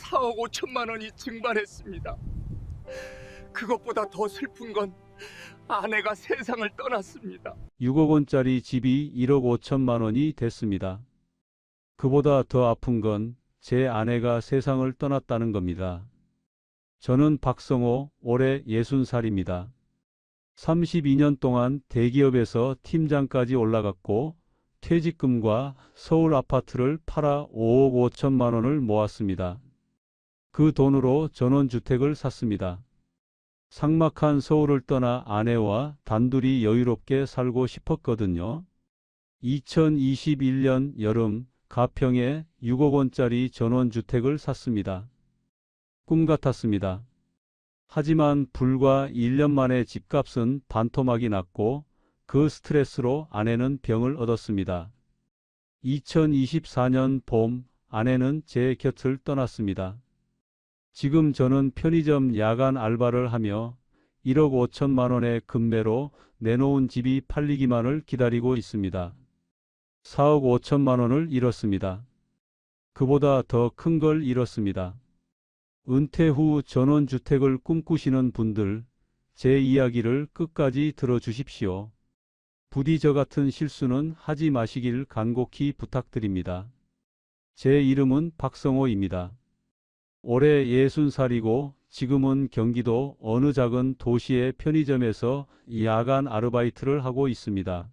4억 5천만 원이 증발했습니다. 그것보다 더 슬픈 건 아내가 세상을 떠났습니다. 6억 원짜리 집이 1억 5천만 원이 됐습니다. 그보다 더 아픈 건 제 아내가 세상을 떠났다는 겁니다. 저는 박성호, 올해 60살입니다. 32년 동안 대기업에서 팀장까지 올라갔고 퇴직금과 서울 아파트를 팔아 5억 5천만 원을 모았습니다. 그 돈으로 전원주택을 샀습니다. 삭막한 서울을 떠나 아내와 단둘이 여유롭게 살고 싶었거든요. 2021년 여름 가평에 6억 원짜리 전원주택을 샀습니다. 꿈 같았습니다. 하지만 불과 1년 만에 집값은 반토막이 났고 그 스트레스로 아내는 병을 얻었습니다. 2024년 봄 아내는 제 곁을 떠났습니다. 지금 저는 편의점 야간 알바를 하며 1억 5천만 원의 금매로 내놓은 집이 팔리기만을 기다리고 있습니다. 4억 5천만 원을 잃었습니다. 그보다 더 큰 걸 잃었습니다. 은퇴 후 전원주택을 꿈꾸시는 분들, 제 이야기를 끝까지 들어주십시오. 부디 저 같은 실수는 하지 마시길 간곡히 부탁드립니다. 제 이름은 박성호입니다. 올해 60살이고 지금은 경기도 어느 작은 도시의 편의점에서 야간 아르바이트를 하고 있습니다.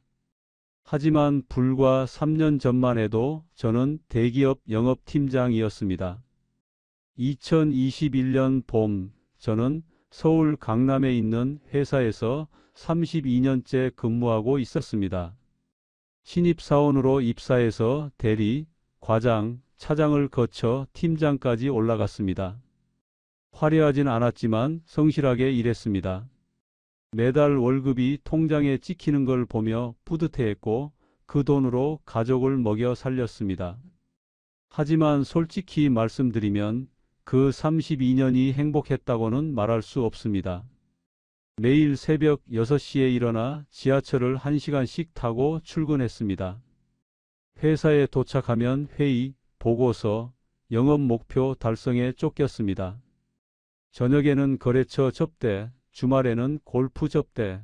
하지만 불과 3년 전만 해도 저는 대기업 영업팀장이었습니다. 2021년 봄 저는 서울 강남에 있는 회사에서 32년째 근무하고 있었습니다. 신입사원으로 입사해서 대리, 과장, 차장을 거쳐 팀장까지 올라갔습니다. 화려하진 않았지만 성실하게 일했습니다. 매달 월급이 통장에 찍히는 걸 보며 뿌듯해했고 그 돈으로 가족을 먹여 살렸습니다. 하지만 솔직히 말씀드리면 그 32년이 행복했다고는 말할 수 없습니다. 매일 새벽 6시에 일어나 지하철을 1시간씩 타고 출근했습니다. 회사에 도착하면 회의, 보고서, 영업 목표 달성에 쫓겼습니다. 저녁에는 거래처 접대, 주말에는 골프 접대.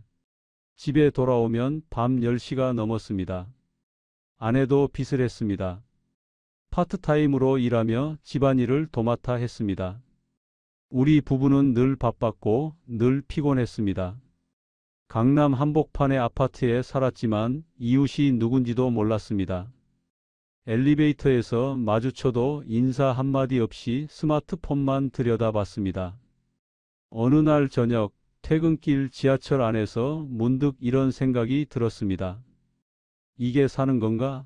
집에 돌아오면 밤 10시가 넘었습니다. 아내도 빚을 했습니다. 파트타임으로 일하며 집안일을 도맡아 했습니다. 우리 부부는 늘 바빴고 늘 피곤했습니다. 강남 한복판의 아파트에 살았지만 이웃이 누군지도 몰랐습니다. 엘리베이터에서 마주쳐도 인사 한마디 없이 스마트폰만 들여다봤습니다. 어느 날 저녁 퇴근길 지하철 안에서 문득 이런 생각이 들었습니다. 이게 사는 건가?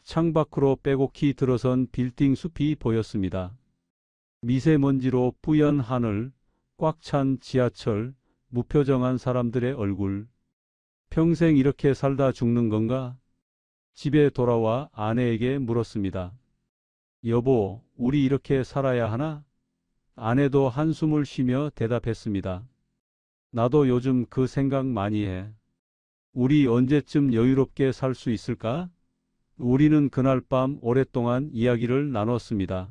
창밖으로 빼곡히 들어선 빌딩 숲이 보였습니다. 미세먼지로 뿌연 하늘, 꽉 찬 지하철, 무표정한 사람들의 얼굴. 평생 이렇게 살다 죽는 건가? 집에 돌아와 아내에게 물었습니다. 여보, 우리 이렇게 살아야 하나? 아내도 한숨을 쉬며 대답했습니다. 나도 요즘 그 생각 많이 해. 우리 언제쯤 여유롭게 살 수 있을까? 우리는 그날 밤 오랫동안 이야기를 나눴습니다.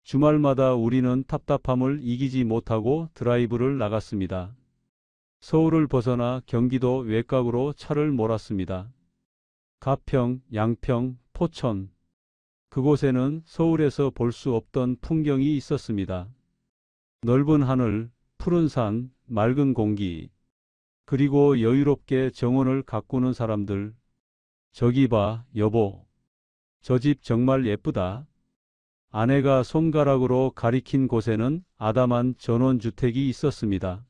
주말마다 우리는 답답함을 이기지 못하고 드라이브를 나갔습니다. 서울을 벗어나 경기도 외곽으로 차를 몰았습니다. 가평, 양평, 포천. 그곳에는 서울에서 볼 수 없던 풍경이 있었습니다. 넓은 하늘, 푸른 산, 맑은 공기. 그리고 여유롭게 정원을 가꾸는 사람들. 저기 봐, 여보. 저 집 정말 예쁘다. 아내가 손가락으로 가리킨 곳에는 아담한 전원주택이 있었습니다.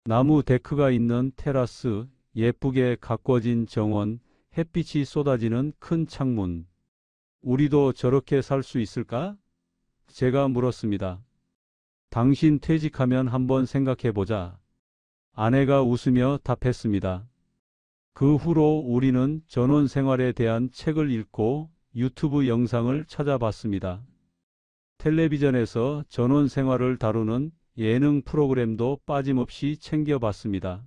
나무 데크가 있는 테라스, 예쁘게 가꿔진 정원, 햇빛이 쏟아지는 큰 창문. 우리도 저렇게 살 수 있을까? 제가 물었습니다. 당신 퇴직하면 한번 생각해보자. 아내가 웃으며 답했습니다. 그 후로 우리는 전원 생활에 대한 책을 읽고 유튜브 영상을 찾아봤습니다. 텔레비전에서 전원 생활을 다루는 예능 프로그램도 빠짐없이 챙겨봤습니다.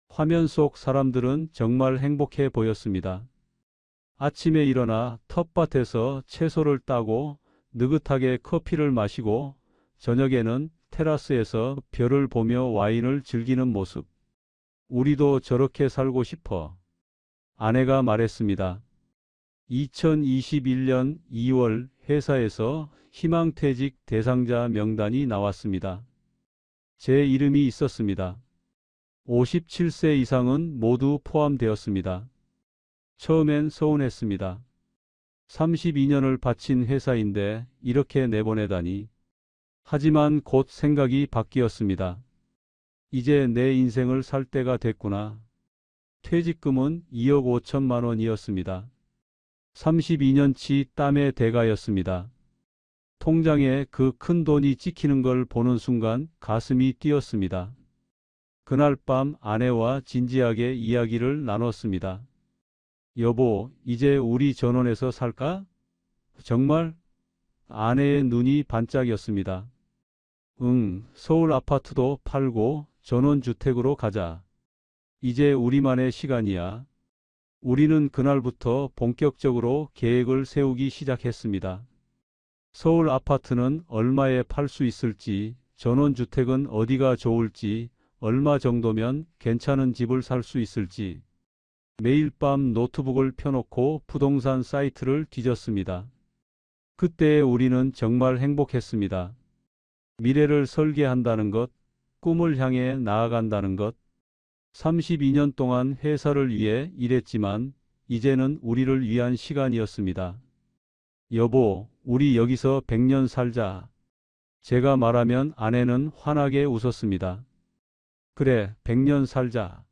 화면 속 사람들은 정말 행복해 보였습니다. 아침에 일어나 텃밭에서 채소를 따고 느긋하게 커피를 마시고 저녁에는 테라스에서 별을 보며 와인을 즐기는 모습. 우리도 저렇게 살고 싶어. 아내가 말했습니다. 2021년 2월 회사에서 희망퇴직 대상자 명단이 나왔습니다. 제 이름이 있었습니다. 57세 이상은 모두 포함되었습니다. 처음엔 서운했습니다. 32년을 바친 회사인데 이렇게 내보내다니. 하지만 곧 생각이 바뀌었습니다. 이제 내 인생을 살 때가 됐구나. 퇴직금은 2억 5천만 원이었습니다. 32년치 땀의 대가였습니다. 통장에 그 큰 돈이 찍히는 걸 보는 순간 가슴이 뛰었습니다. 그날 밤 아내와 진지하게 이야기를 나눴습니다. 여보, 이제 우리 전원에서 살까? 정말? 아내의 눈이 반짝였습니다. 응, 서울 아파트도 팔고 전원주택으로 가자. 이제 우리만의 시간이야. 우리는 그날부터 본격적으로 계획을 세우기 시작했습니다. 서울 아파트는 얼마에 팔 수 있을지, 전원주택은 어디가 좋을지, 얼마 정도면 괜찮은 집을 살 수 있을지. 매일 밤 노트북을 펴놓고 부동산 사이트를 뒤졌습니다. 그때 우리는 정말 행복했습니다. 미래를 설계한다는 것, 꿈을 향해 나아간다는 것. 32년 동안 회사를 위해 일했지만 이제는 우리를 위한 시간이었습니다. 여보, 우리 여기서 100년 살자. 제가 말하면 아내는 환하게 웃었습니다. 그래, 100년 살자.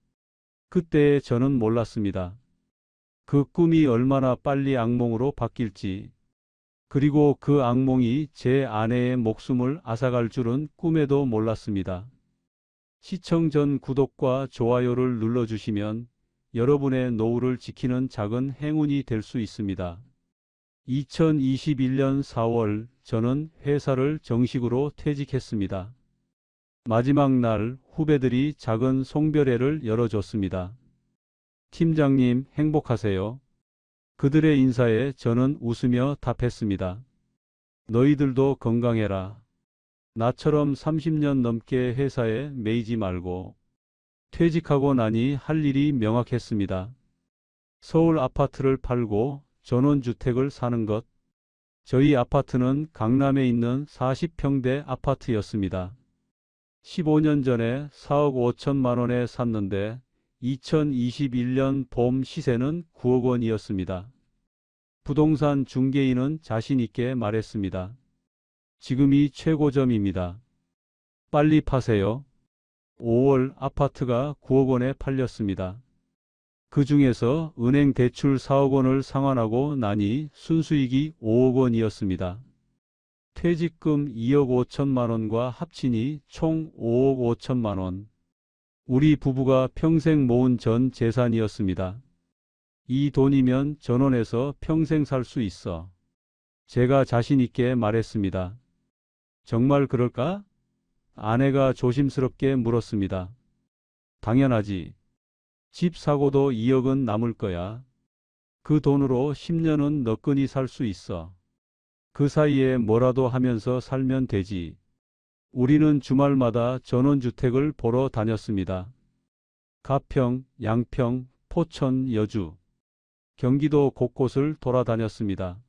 그때 저는 몰랐습니다. 그 꿈이 얼마나 빨리 악몽으로 바뀔지. 그리고 그 악몽이 제 아내의 목숨을 앗아갈 줄은 꿈에도 몰랐습니다. 시청 전 구독과 좋아요를 눌러주시면 여러분의 노후를 지키는 작은 행운이 될 수 있습니다. 2021년 4월 저는 회사를 정식으로 퇴직했습니다. 마지막 날 후배들이 작은 송별회를 열어줬습니다. 팀장님 행복하세요? 그들의 인사에 저는 웃으며 답했습니다. 너희들도 건강해라. 나처럼 30년 넘게 회사에 매이지 말고. 퇴직하고 나니 할 일이 명확했습니다. 서울 아파트를 팔고 전원주택을 사는 것. 저희 아파트는 강남에 있는 40평대 아파트였습니다. 15년 전에 4억 5천만 원에 샀는데 2021년 봄 시세는 9억 원이었습니다. 부동산 중개인은 자신 있게 말했습니다. 지금이 최고점입니다. 빨리 파세요. 5월 아파트가 9억 원에 팔렸습니다. 그 중에서 은행 대출 4억 원을 상환하고 나니 순수익이 5억 원이었습니다. 퇴직금 2억 5천만 원과 합치니 총 5억 5천만 원. 우리 부부가 평생 모은 전 재산이었습니다. 이 돈이면 전원에서 평생 살 수 있어. 제가 자신 있게 말했습니다. 정말 그럴까? 아내가 조심스럽게 물었습니다. 당연하지. 집 사고도 2억은 남을 거야. 그 돈으로 10년은 너끈히 살 수 있어. 그 사이에 뭐라도 하면서 살면 되지. 우리는 주말마다 전원주택을 보러 다녔습니다. 가평, 양평, 포천, 여주, 경기도 곳곳을 돌아다녔습니다.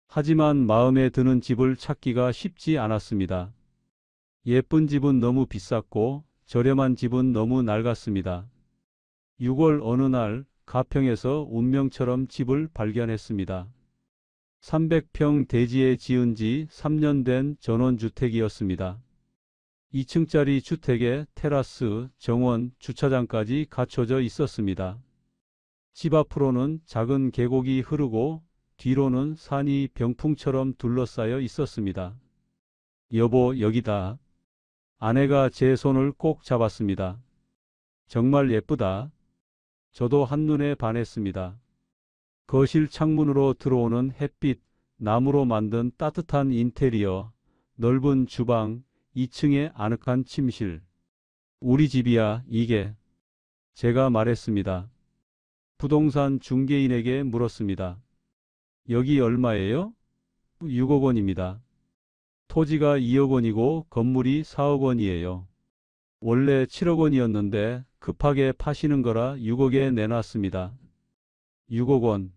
하지만 마음에 드는 집을 찾기가 쉽지 않았습니다. 예쁜 집은 너무 비쌌고 저렴한 집은 너무 낡았습니다. 6월 어느 날 가평에서 운명처럼 집을 발견했습니다. 300평 대지에 지은 지 3년 된 전원주택이었습니다. 2층짜리 주택에 테라스, 정원, 주차장까지 갖춰져 있었습니다. 집 앞으로는 작은 계곡이 흐르고 뒤로는 산이 병풍처럼 둘러싸여 있었습니다. 여보, 여기다. 아내가 제 손을 꼭 잡았습니다. 정말 예쁘다. 저도 한눈에 반했습니다. 거실 창문으로 들어오는 햇빛, 나무로 만든 따뜻한 인테리어, 넓은 주방, 2층의 아늑한 침실. 우리 집이야, 이게. 제가 말했습니다. 부동산 중개인에게 물었습니다. 여기 얼마예요? 6억 원입니다. 토지가 2억 원이고 건물이 4억 원이에요. 원래 7억 원이었는데 급하게 파시는 거라 6억에 내놨습니다. 6억 원.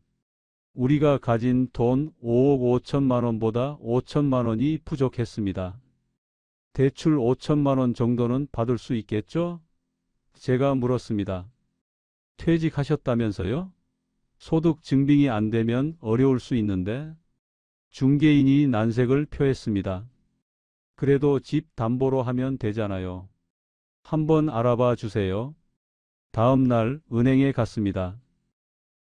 우리가 가진 돈 5억 5천만 원보다 5천만 원이 부족했습니다. 대출 5천만 원 정도는 받을 수 있겠죠? 제가 물었습니다. 퇴직하셨다면서요? 소득 증빙이 안 되면 어려울 수 있는데. 중개인이 난색을 표했습니다. 그래도 집 담보로 하면 되잖아요. 한번 알아봐 주세요. 다음 날 은행에 갔습니다.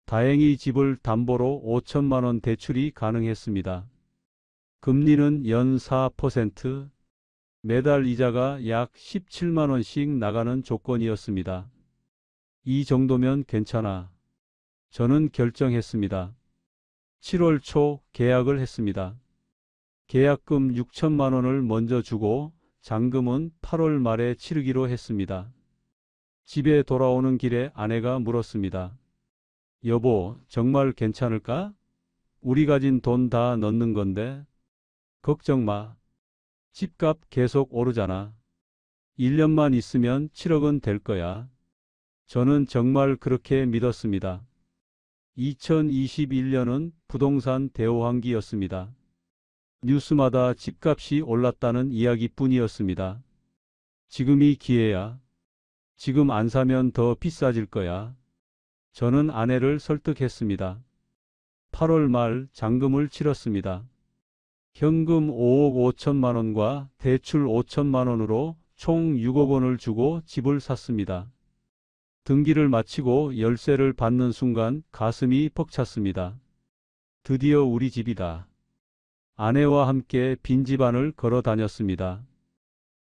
다행히 집을 담보로 5천만 원 대출이 가능했습니다. 금리는 연 4%, 매달 이자가 약 17만 원씩 나가는 조건이었습니다. 이 정도면 괜찮아. 저는 결정했습니다. 7월 초 계약을 했습니다. 계약금 6천만 원을 먼저 주고 잔금은 8월 말에 치르기로 했습니다. 집에 돌아오는 길에 아내가 물었습니다. 여보, 정말 괜찮을까? 우리 가진 돈 다 넣는 건데. 걱정 마. 집값 계속 오르잖아. 1년만 있으면 7억은 될 거야. 저는 정말 그렇게 믿었습니다. 2021년은 부동산 대호황기였습니다. 뉴스마다 집값이 올랐다는 이야기뿐이었습니다. 지금이 기회야. 지금 안 사면 더 비싸질 거야. 저는 아내를 설득했습니다. 8월 말 잔금을 치렀습니다. 현금 5억 5천만 원과 대출 5천만 원으로 총 6억 원을 주고 집을 샀습니다. 등기를 마치고 열쇠를 받는 순간 가슴이 벅찼습니다. 드디어 우리 집이다. 아내와 함께 빈집안을 걸어 다녔습니다.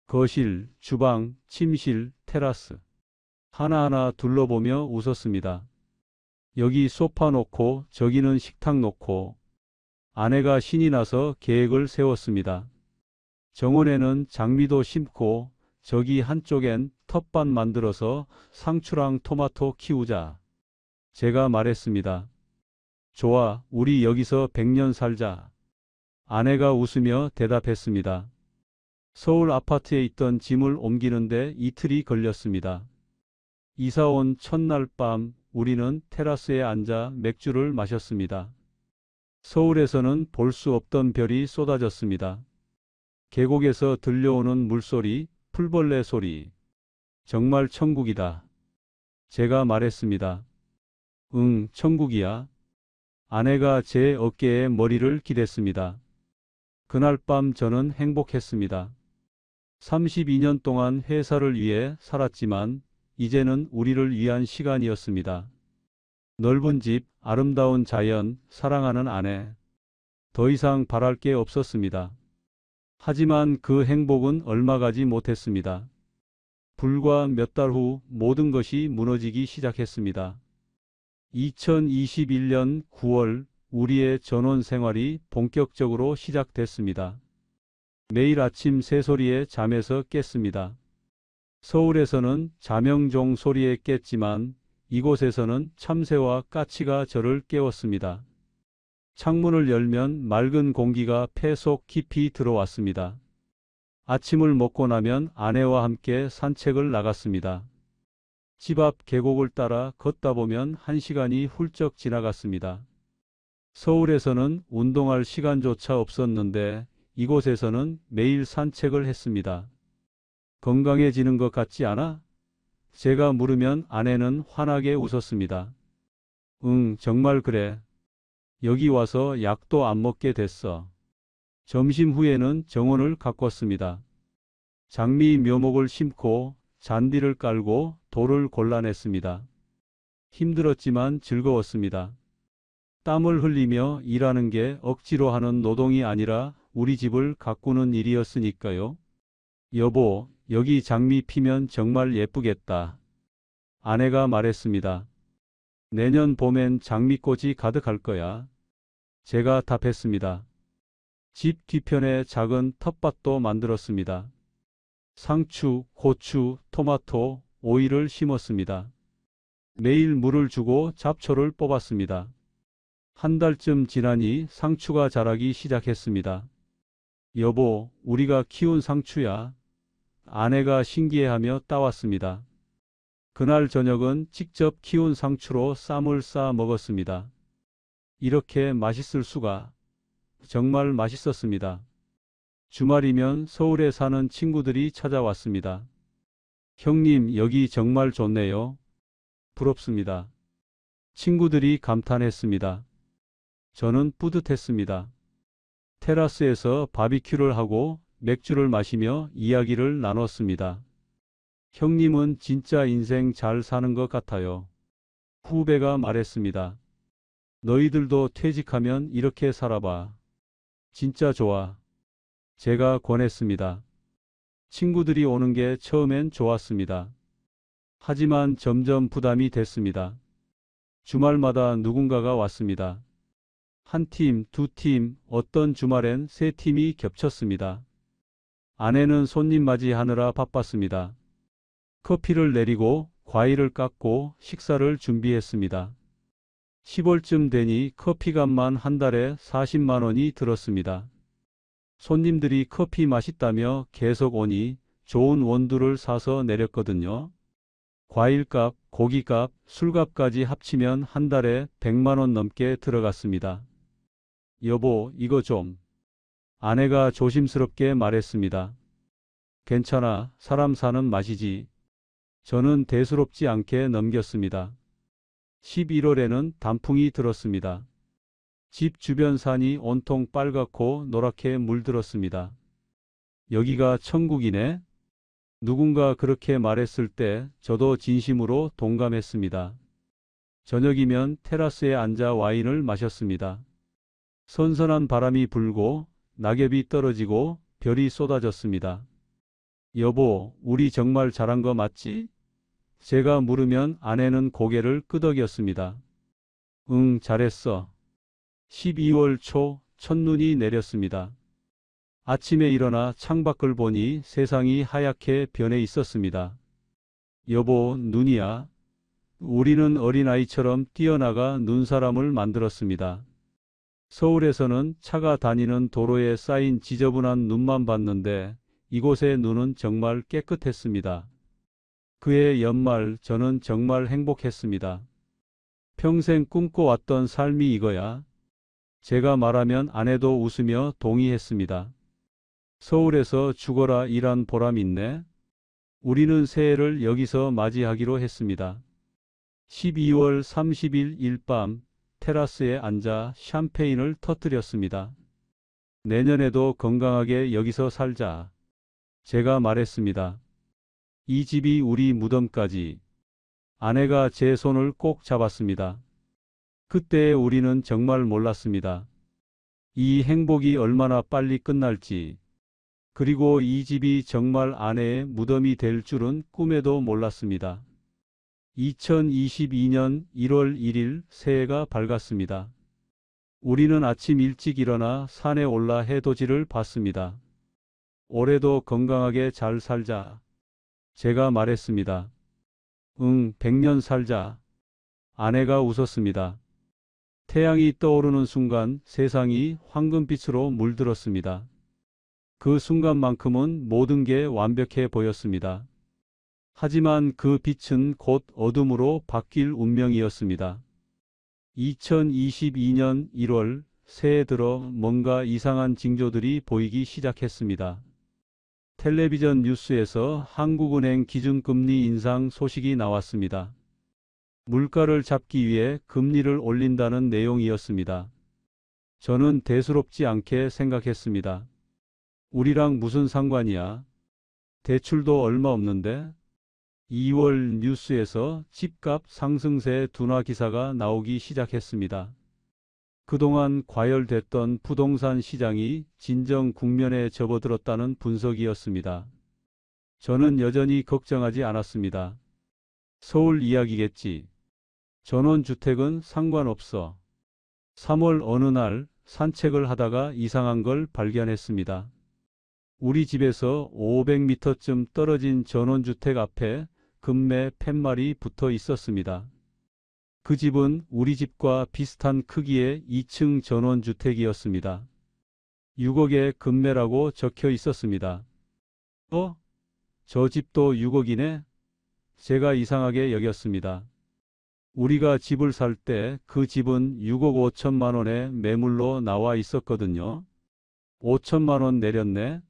거실, 주방, 침실, 테라스. 하나하나 둘러보며 웃었습니다. 여기 소파 놓고 저기는 식탁 놓고. 아내가 신이 나서 계획을 세웠습니다. 정원에는 장미도 심고 저기 한쪽엔 텃밭 만들어서 상추랑 토마토 키우자. 제가 말했습니다. 좋아, 우리 여기서 100년 살자. 아내가 웃으며 대답했습니다. 서울 아파트에 있던 짐을 옮기는데 이틀이 걸렸습니다. 이사 온 첫날 밤 우리는 테라스에 앉아 맥주를 마셨습니다. 서울에서는 볼 수 없던 별이 쏟아졌습니다. 계곡에서 들려오는 물소리, 풀벌레 소리. 정말 천국이다. 제가 말했습니다. 응, 천국이야. 아내가 제 어깨에 머리를 기댔습니다. 그날 밤 저는 행복했습니다. 32년 동안 회사를 위해 살았지만 이제는 우리를 위한 시간이었습니다. 넓은 집, 아름다운 자연, 사랑하는 아내. 더 이상 바랄 게 없었습니다. 하지만 그 행복은 얼마 가지 못했습니다. 불과 몇 달 후 모든 것이 무너지기 시작했습니다. 2021년 9월 우리의 전원 생활이 본격적으로 시작됐습니다. 매일 아침 새소리에 잠에서 깼습니다. 서울에서는 자명종 소리에 깼지만 이곳에서는 참새와 까치가 저를 깨웠습니다. 창문을 열면 맑은 공기가 폐 속 깊이 들어왔습니다. 아침을 먹고 나면 아내와 함께 산책을 나갔습니다. 집 앞 계곡을 따라 걷다 보면 1시간이 훌쩍 지나갔습니다. 서울에서는 운동할 시간조차 없었는데 이곳에서는 매일 산책을 했습니다. 건강해지는 것 같지 않아? 제가 물으면 아내는 환하게 웃었습니다. 응, 정말 그래. 여기 와서 약도 안 먹게 됐어. 점심 후에는 정원을 가꿨습니다. 장미 묘목을 심고 잔디를 깔고 돌을 골라냈습니다. 힘들었지만 즐거웠습니다. 땀을 흘리며 일하는 게 억지로 하는 노동이 아니라 우리 집을 가꾸는 일이었으니까요. 여보, 여기 장미 피면 정말 예쁘겠다. 아내가 말했습니다. 내년 봄엔 장미꽃이 가득할 거야. 제가 답했습니다. 집 뒤편에 작은 텃밭도 만들었습니다. 상추, 고추, 토마토, 오이를 심었습니다. 매일 물을 주고 잡초를 뽑았습니다. 한 달쯤 지나니 상추가 자라기 시작했습니다. 여보, 우리가 키운 상추야. 아내가 신기해하며 따왔습니다. 그날 저녁은 직접 키운 상추로 쌈을 싸 먹었습니다. 이렇게 맛있을 수가. 정말 맛있었습니다. 주말이면 서울에 사는 친구들이 찾아왔습니다. 형님, 여기 정말 좋네요. 부럽습니다. 친구들이 감탄했습니다. 저는 뿌듯했습니다. 테라스에서 바비큐를 하고 맥주를 마시며 이야기를 나눴습니다. 형님은 진짜 인생 잘 사는 것 같아요. 후배가 말했습니다. 너희들도 퇴직하면 이렇게 살아봐. 진짜 좋아. 제가 권했습니다. 친구들이 오는 게 처음엔 좋았습니다. 하지만 점점 부담이 됐습니다. 주말마다 누군가가 왔습니다. 한 팀, 두 팀, 어떤 주말엔 세 팀이 겹쳤습니다. 아내는 손님 맞이하느라 바빴습니다. 커피를 내리고 과일을 깎고 식사를 준비했습니다. 10월쯤 되니 커피값만 한 달에 40만 원이 들었습니다. 손님들이 커피 맛있다며 계속 오니 좋은 원두를 사서 내렸거든요. 과일값, 고기값, 술값까지 합치면 한 달에 100만 원 넘게 들어갔습니다. 여보, 이거 좀. 아내가 조심스럽게 말했습니다. 괜찮아, 사람 사는 맛이지. 저는 대수롭지 않게 넘겼습니다. 11월에는 단풍이 들었습니다. 집 주변 산이 온통 빨갛고 노랗게 물들었습니다. 여기가 천국이네? 누군가 그렇게 말했을 때 저도 진심으로 동감했습니다. 저녁이면 테라스에 앉아 와인을 마셨습니다. 선선한 바람이 불고 낙엽이 떨어지고 별이 쏟아졌습니다. 여보, 우리 정말 잘한 거 맞지? 제가 물으면 아내는 고개를 끄덕였습니다. 응, 잘했어. 12월 초 첫눈이 내렸습니다. 아침에 일어나 창밖을 보니 세상이 하얗게 변해 있었습니다. 여보, 눈이야. 우리는 어린아이처럼 뛰어나가 눈사람을 만들었습니다. 서울에서는 차가 다니는 도로에 쌓인 지저분한 눈만 봤는데 이곳의 눈은 정말 깨끗했습니다. 그해 연말 저는 정말 행복했습니다. 평생 꿈꿔왔던 삶이 이거야. 제가 말하면 아내도 웃으며 동의했습니다. 서울에서 죽어라 일한 보람 있네. 우리는 새해를 여기서 맞이하기로 했습니다. 12월 30일 일밤 테라스에 앉아 샴페인을 터뜨렸습니다. 내년에도 건강하게 여기서 살자. 제가 말했습니다. 이 집이 우리 무덤까지. 아내가 제 손을 꼭 잡았습니다. 그때 우리는 정말 몰랐습니다. 이 행복이 얼마나 빨리 끝날지. 그리고 이 집이 정말 아내의 무덤이 될 줄은 꿈에도 몰랐습니다. 2022년 1월 1일 새해가 밝았습니다. 우리는 아침 일찍 일어나 산에 올라 해돋이를 봤습니다. 올해도 건강하게 잘 살자. 제가 말했습니다. 응, 100년 살자. 아내가 웃었습니다. 태양이 떠오르는 순간 세상이 황금빛으로 물들었습니다. 그 순간만큼은 모든 게 완벽해 보였습니다. 하지만 그 빛은 곧 어둠으로 바뀔 운명이었습니다. 2022년 1월 새해 들어 뭔가 이상한 징조들이 보이기 시작했습니다. 텔레비전 뉴스에서 한국은행 기준금리 인상 소식이 나왔습니다. 물가를 잡기 위해 금리를 올린다는 내용이었습니다. 저는 대수롭지 않게 생각했습니다. 우리랑 무슨 상관이야? 대출도 얼마 없는데? 2월 뉴스에서 집값 상승세 둔화 기사가 나오기 시작했습니다. 그동안 과열됐던 부동산 시장이 진정 국면에 접어들었다는 분석이었습니다. 저는 여전히 걱정하지 않았습니다. 서울 이야기겠지. 전원주택은 상관없어. 3월 어느 날 산책을 하다가 이상한 걸 발견했습니다. 우리 집에서 500m쯤 떨어진 전원주택 앞에 금매 팻말이 붙어 있었습니다. 그 집은 우리 집과 비슷한 크기의 2층 전원주택이었습니다. 6억에 급매라고 적혀 있었습니다. 저 집도 6억이네? 제가 이상하게 여겼습니다. 우리가 집을 살 때 그 집은 6억 5천만 원에 매물로 나와 있었거든요. 5천만 원 내렸네?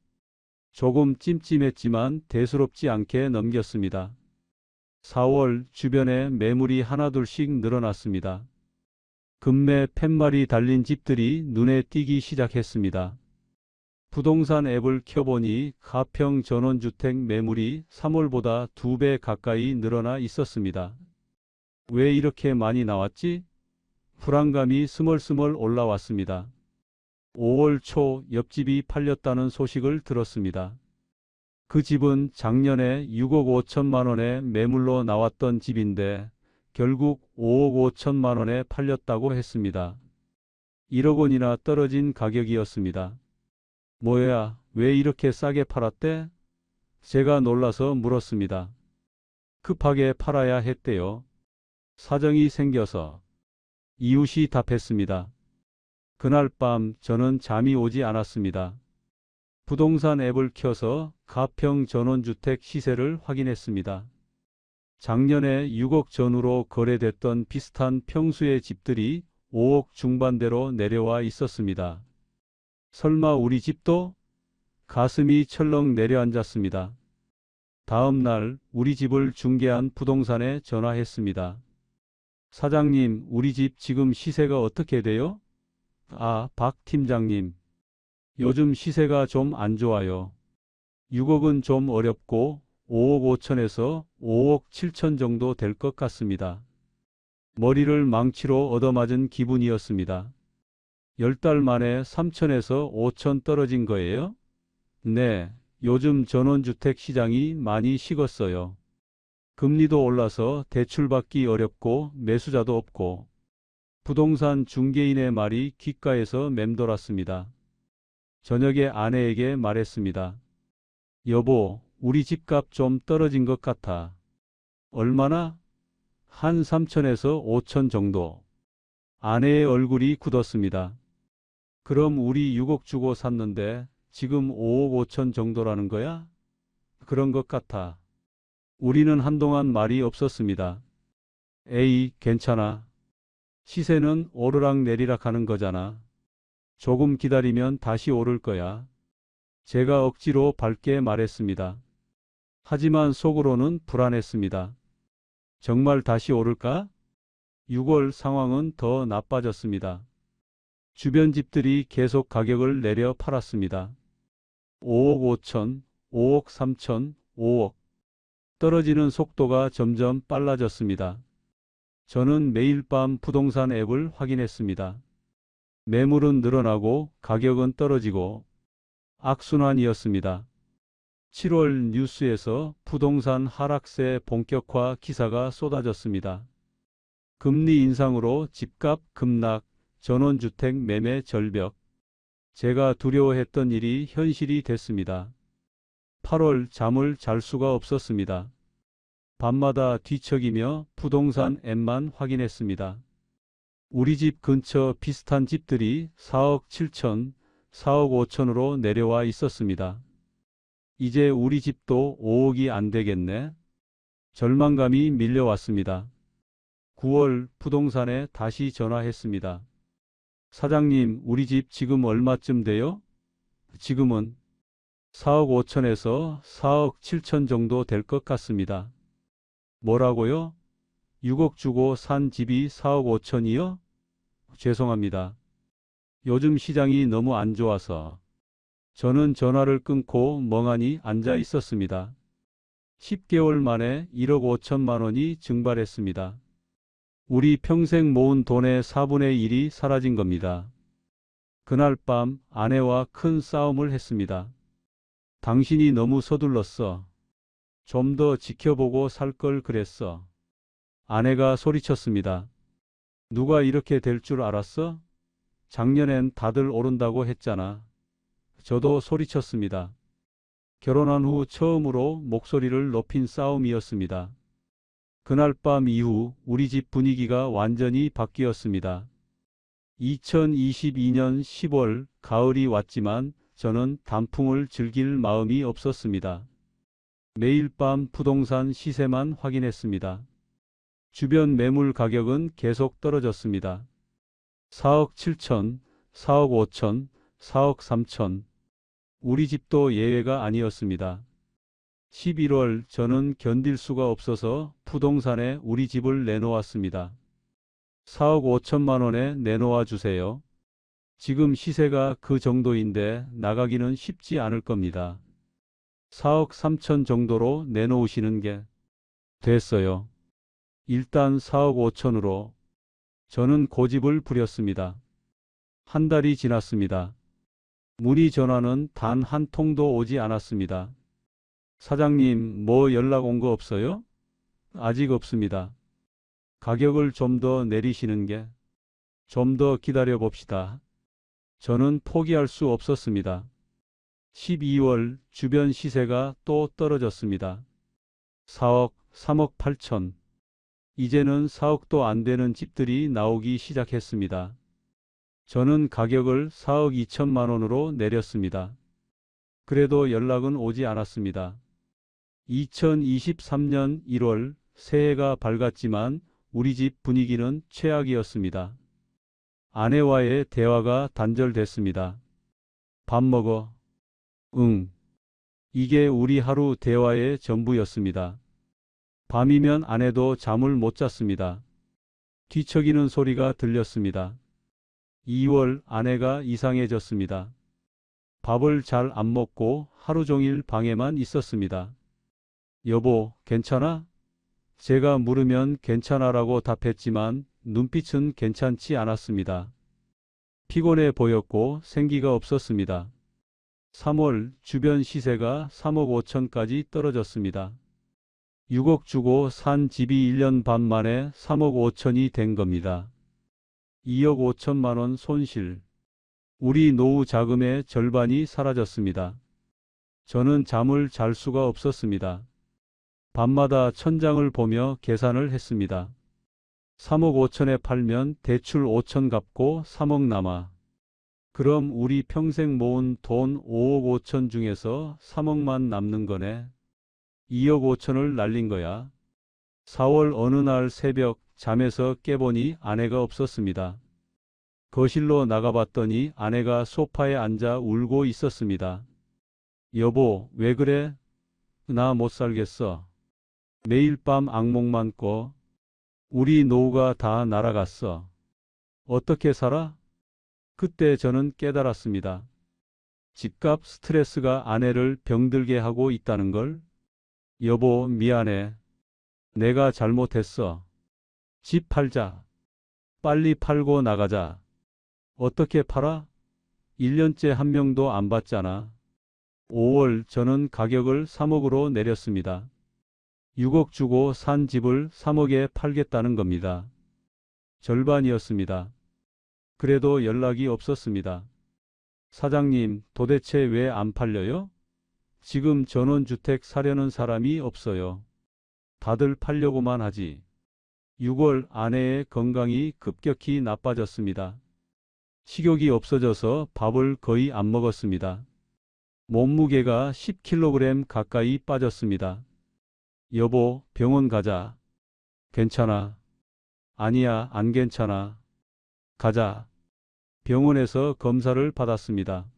조금 찜찜했지만 대수롭지 않게 넘겼습니다. 4월 주변에 매물이 하나둘씩 늘어났습니다. 급매 팻말이 달린 집들이 눈에 띄기 시작했습니다. 부동산 앱을 켜보니 가평 전원주택 매물이 3월보다 2배 가까이 늘어나 있었습니다. 왜 이렇게 많이 나왔지? 불안감이 스멀스멀 올라왔습니다. 5월 초 옆집이 팔렸다는 소식을 들었습니다. 그 집은 작년에 6억 5천만 원에 매물로 나왔던 집인데 결국 5억 5천만 원에 팔렸다고 했습니다. 1억 원이나 떨어진 가격이었습니다. 뭐야, 왜 이렇게 싸게 팔았대? 제가 놀라서 물었습니다. 급하게 팔아야 했대요. 사정이 생겨서. 이웃이 답했습니다. 그날 밤 저는 잠이 오지 않았습니다. 부동산 앱을 켜서 가평 전원주택 시세를 확인했습니다. 작년에 6억 전후로 거래됐던 비슷한 평수의 집들이 5억 중반대로 내려와 있었습니다. 설마 우리 집도? 가슴이 철렁 내려앉았습니다. 다음 날 우리 집을 중개한 부동산에 전화했습니다. 사장님, 우리 집 지금 시세가 어떻게 돼요? 아, 박 팀장님. 요즘 시세가 좀 안 좋아요. 6억은 좀 어렵고 5억 5천에서 5억 7천 정도 될 것 같습니다. 머리를 망치로 얻어맞은 기분이었습니다. 10달 만에 3천에서 5천 떨어진 거예요? 네, 요즘 전원주택 시장이 많이 식었어요. 금리도 올라서 대출받기 어렵고 매수자도 없고 부동산 중개인의 말이 귓가에서 맴돌았습니다. 저녁에 아내에게 말했습니다. 여보, 우리 집값 좀 떨어진 것 같아. 얼마나? 한 3천에서 5천 정도. 아내의 얼굴이 굳었습니다. 그럼 우리 6억 주고 샀는데 지금 5억 5천 정도라는 거야? 그런 것 같아. 우리는 한동안 말이 없었습니다. 에이, 괜찮아. 시세는 오르락 내리락 하는 거잖아. 조금 기다리면 다시 오를 거야. 제가 억지로 밝게 말했습니다. 하지만 속으로는 불안했습니다. 정말 다시 오를까? 6월 상황은 더 나빠졌습니다. 주변 집들이 계속 가격을 내려 팔았습니다. 5억 5천, 5억 3천, 5억. 떨어지는 속도가 점점 빨라졌습니다. 저는 매일 밤 부동산 앱을 확인했습니다. 매물은 늘어나고 가격은 떨어지고 악순환이었습니다. 7월 뉴스에서 부동산 하락세 본격화 기사가 쏟아졌습니다. 금리 인상으로 집값 급락, 전원주택 매매 절벽. 제가 두려워했던 일이 현실이 됐습니다. 8월 잠을 잘 수가 없었습니다. 밤마다 뒤척이며 부동산 앱만 확인했습니다. 우리 집 근처 비슷한 집들이 4억 7천, 4억 5천으로 내려와 있었습니다. 이제 우리 집도 5억이 안 되겠네. 절망감이 밀려왔습니다. 9월 부동산에 다시 전화했습니다. 사장님, 우리 집 지금 얼마쯤 돼요? 지금은 4억 5천에서 4억 7천 정도 될 것 같습니다. 뭐라고요? 6억 주고 산 집이 4억 5천이요? 죄송합니다. 요즘 시장이 너무 안 좋아서. 저는 전화를 끊고 멍하니 앉아 있었습니다. 10개월 만에 1억 5천만 원이 증발했습니다. 우리 평생 모은 돈의 4분의 1이 사라진 겁니다. 그날 밤 아내와 큰 싸움을 했습니다. 당신이 너무 서둘렀어. 좀 더 지켜보고 살 걸 그랬어. 아내가 소리쳤습니다. 누가 이렇게 될 줄 알았어? 작년엔 다들 오른다고 했잖아. 저도 소리쳤습니다. 결혼한 후 처음으로 목소리를 높인 싸움이었습니다. 그날 밤 이후 우리 집 분위기가 완전히 바뀌었습니다. 2022년 10월 가을이 왔지만 저는 단풍을 즐길 마음이 없었습니다. 매일 밤 부동산 시세만 확인했습니다. 주변 매물 가격은 계속 떨어졌습니다. 4억 7천, 4억 5천, 4억 3천. 우리 집도 예외가 아니었습니다. 11월 저는 견딜 수가 없어서 부동산에 우리 집을 내놓았습니다. 4억 5천만 원에 내놓아 주세요. 지금 시세가 그 정도인데 나가기는 쉽지 않을 겁니다. 4억 3천 정도로 내놓으시는 게 됐어요. 일단 4억 5천으로. 저는 고집을 부렸습니다. 한 달이 지났습니다. 문의 전화는 단 한 통도 오지 않았습니다. 사장님, 뭐 연락 온 거 없어요? 아직 없습니다. 가격을 좀 더 내리시는 게 좀 더 기다려 봅시다. 저는 포기할 수 없었습니다. 12월 주변 시세가 또 떨어졌습니다. 4억, 3억 8천. 이제는 4억도 안 되는 집들이 나오기 시작했습니다. 저는 가격을 4억 2천만 원으로 내렸습니다. 그래도 연락은 오지 않았습니다. 2023년 1월 새해가 밝았지만 우리 집 분위기는 최악이었습니다. 아내와의 대화가 단절됐습니다. 밥 먹어? 응. 이게 우리 하루 대화의 전부였습니다. 밤이면 아내도 잠을 못 잤습니다. 뒤척이는 소리가 들렸습니다. 2월 아내가 이상해졌습니다. 밥을 잘 안 먹고 하루 종일 방에만 있었습니다. 여보, 괜찮아? 제가 물으면 괜찮아라고 답했지만 눈빛은 괜찮지 않았습니다. 피곤해 보였고 생기가 없었습니다. 3월 주변 시세가 3억 5천까지 떨어졌습니다. 6억 주고 산 집이 1년 반 만에 3억 5천이 된 겁니다. 2억 5천만 원 손실. 우리 노후 자금의 절반이 사라졌습니다. 저는 잠을 잘 수가 없었습니다. 밤마다 천장을 보며 계산을 했습니다. 3억 5천에 팔면 대출 5천 갚고 3억 남아. 그럼 우리 평생 모은 돈 5억 5천 중에서 3억만 남는 거네. 2억 5천을 날린 거야. 4월 어느 날 새벽 잠에서 깨보니 아내가 없었습니다. 거실로 나가봤더니 아내가 소파에 앉아 울고 있었습니다. 여보, 왜 그래? 나 못 살겠어. 매일 밤 악몽만 꿔. 우리 노후가 다 날아갔어. 어떻게 살아? 그때 저는 깨달았습니다. 집값 스트레스가 아내를 병들게 하고 있다는 걸. 여보, 미안해. 내가 잘못했어. 집 팔자. 빨리 팔고 나가자. 어떻게 팔아? 1년째 한 명도 안 받잖아. 5월 저는 가격을 3억으로 내렸습니다. 6억 주고 산 집을 3억에 팔겠다는 겁니다. 절반이었습니다. 그래도 연락이 없었습니다. 사장님, 도대체 왜 안 팔려요? 지금 전원주택 사려는 사람이 없어요. 다들 팔려고만 하지. 6월 아내의 건강이 급격히 나빠졌습니다. 식욕이 없어져서 밥을 거의 안 먹었습니다. 몸무게가 10kg 가까이 빠졌습니다. 여보, 병원 가자. 괜찮아. 아니야, 안 괜찮아. 가자. 병원에서 검사를 받았습니다.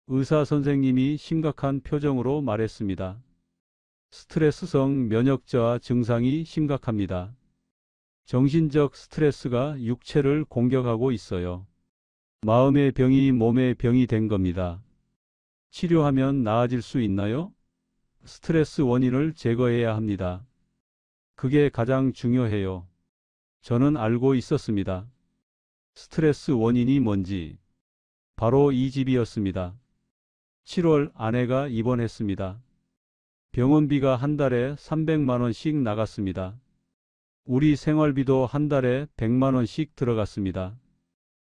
의사 선생님이 심각한 표정으로 말했습니다. 스트레스성 면역저하 증상이 심각합니다. 정신적 스트레스가 육체를 공격하고 있어요. 마음의 병이 몸의 병이 된 겁니다. 치료하면 나아질 수 있나요? 스트레스 원인을 제거해야 합니다. 그게 가장 중요해요. 저는 알고 있었습니다. 스트레스 원인이 뭔지. 바로 이 집이었습니다. 7월 아내가 입원했습니다. 병원비가 한 달에 300만 원씩 나갔습니다. 우리 생활비도 한 달에 100만 원씩 들어갔습니다.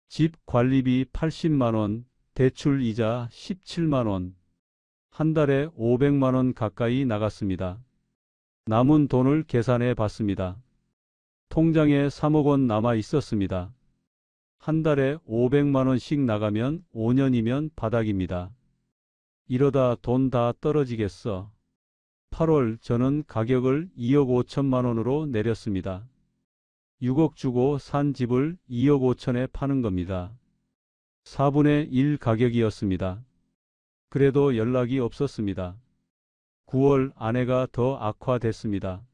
집 관리비 80만 원, 대출 이자 17만 원. 한 달에 500만 원 가까이 나갔습니다. 남은 돈을 계산해 봤습니다. 통장에 3억 원 남아 있었습니다. 한 달에 500만 원씩 나가면 5년이면 바닥입니다. 이러다 돈 다 떨어지겠어. 8월 저는 가격을 2억 5천만 원으로 내렸습니다. 6억 주고 산 집을 2억 5천에 파는 겁니다. 4분의 1 가격이었습니다. 그래도 연락이 없었습니다. 9월 아내가 더 악화됐습니다.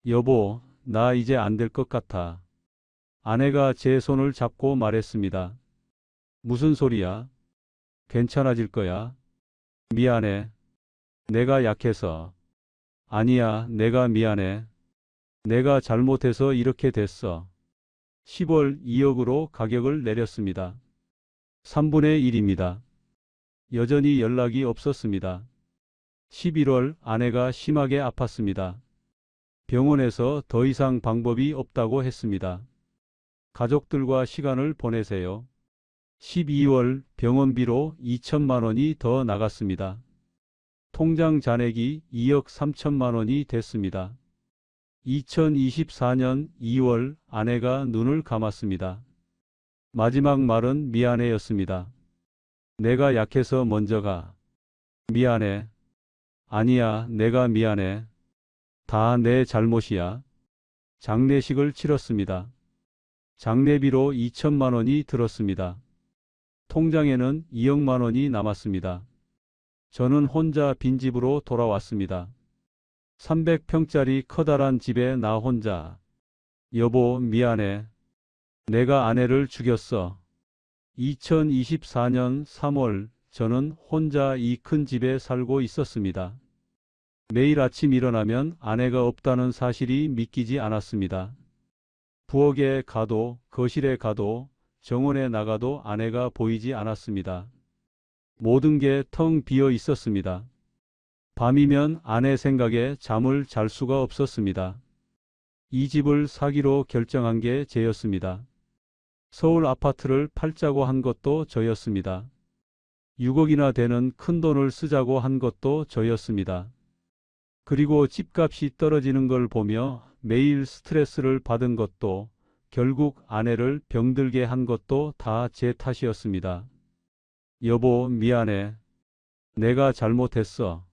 여보, 나 이제 안 될 것 같아. 아내가 제 손을 잡고 말했습니다. 무슨 소리야? 괜찮아질 거야. 미안해. 내가 약해서. 아니야, 내가 미안해. 내가 잘못해서 이렇게 됐어. 10월 2억으로 가격을 내렸습니다. 3분의 1입니다. 여전히 연락이 없었습니다. 11월 아내가 심하게 아팠습니다. 병원에서 더 이상 방법이 없다고 했습니다. 가족들과 시간을 보내세요. 12월 병원비로 2천만 원이 더 나갔습니다. 통장 잔액이 2억 3천만 원이 됐습니다. 2024년 2월 아내가 눈을 감았습니다. 마지막 말은 미안해였습니다. 내가 약해서 먼저 가. 미안해. 아니야, 내가 미안해. 다 내 잘못이야. 장례식을 치렀습니다. 장례비로 2천만 원이 들었습니다. 통장에는 2억만 원이 남았습니다. 저는 혼자 빈집으로 돌아왔습니다. 300평짜리 커다란 집에 나 혼자. 여보, 미안해. 내가 아내를 죽였어. 2024년 3월 저는 혼자 이 큰 집에 살고 있었습니다. 매일 아침 일어나면 아내가 없다는 사실이 믿기지 않았습니다. 부엌에 가도 거실에 가도 정원에 나가도 아내가 보이지 않았습니다. 모든 게 텅 비어 있었습니다. 밤이면 아내 생각에 잠을 잘 수가 없었습니다. 이 집을 사기로 결정한 게 제였습니다. 서울 아파트를 팔자고 한 것도 저였습니다. 6억이나 되는 큰 돈을 쓰자고 한 것도 저였습니다. 그리고 집값이 떨어지는 걸 보며 매일 스트레스를 받은 것도 결국 아내를 병들게 한 것도 다 제 탓이었습니다. 여보, 미안해. 내가 잘못했어.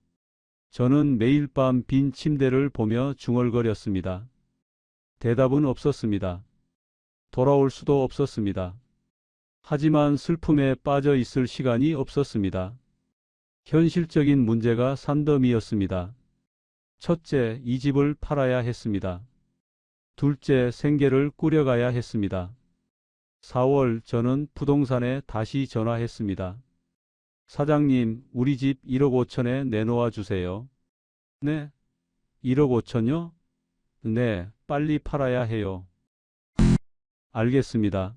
저는 매일 밤 빈 침대를 보며 중얼거렸습니다. 대답은 없었습니다. 돌아올 수도 없었습니다. 하지만 슬픔에 빠져 있을 시간이 없었습니다. 현실적인 문제가 산더미였습니다. 첫째, 이 집을 팔아야 했습니다. 둘째, 생계를 꾸려가야 했습니다. 4월 저는 부동산에 다시 전화했습니다. 사장님, 우리 집 1억 5천에 내놓아 주세요. 네? 1억 5천요? 네, 빨리 팔아야 해요. 알겠습니다.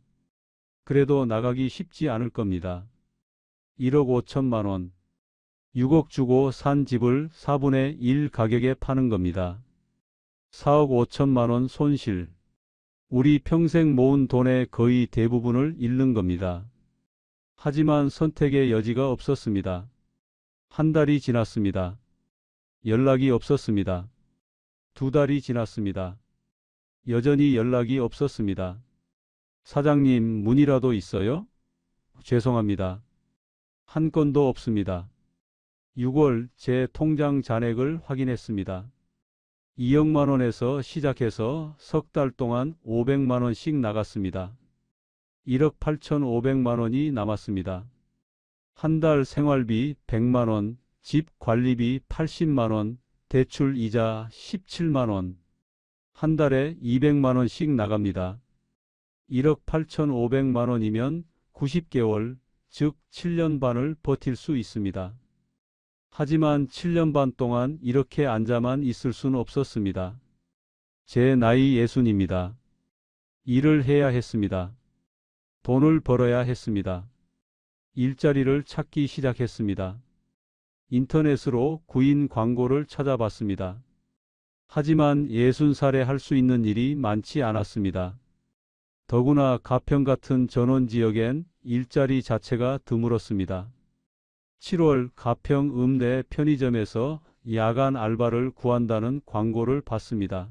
그래도 나가기 쉽지 않을 겁니다. 1억 5천만 원. 6억 주고 산 집을 4분의 1 가격에 파는 겁니다. 4억 5천만 원 손실. 우리 평생 모은 돈의 거의 대부분을 잃는 겁니다. 하지만 선택의 여지가 없었습니다. 한 달이 지났습니다. 연락이 없었습니다. 2달이 지났습니다. 여전히 연락이 없었습니다. 사장님, 문의라도 있어요? 죄송합니다. 한 건도 없습니다. 6월 제 통장 잔액을 확인했습니다. 2억만 원에서 시작해서 석 달 동안 500만 원씩 나갔습니다. 1억 8,500만 원이 남았습니다. 한 달 생활비 100만 원, 집 관리비 80만 원, 대출 이자 17만 원. 한 달에 200만 원씩 나갑니다. 1억 8,500만 원이면 90개월, 즉 7년 반을 버틸 수 있습니다. 하지만 7년 반 동안 이렇게 앉아만 있을 수는 없었습니다. 제 나이 60입니다. 일을 해야 했습니다. 돈을 벌어야 했습니다. 일자리를 찾기 시작했습니다. 인터넷으로 구인 광고를 찾아봤습니다. 하지만 60살에 할 수 있는 일이 많지 않았습니다. 더구나 가평 같은 전원 지역엔 일자리 자체가 드물었습니다. 7월 가평 읍내 편의점에서 야간 알바를 구한다는 광고를 봤습니다.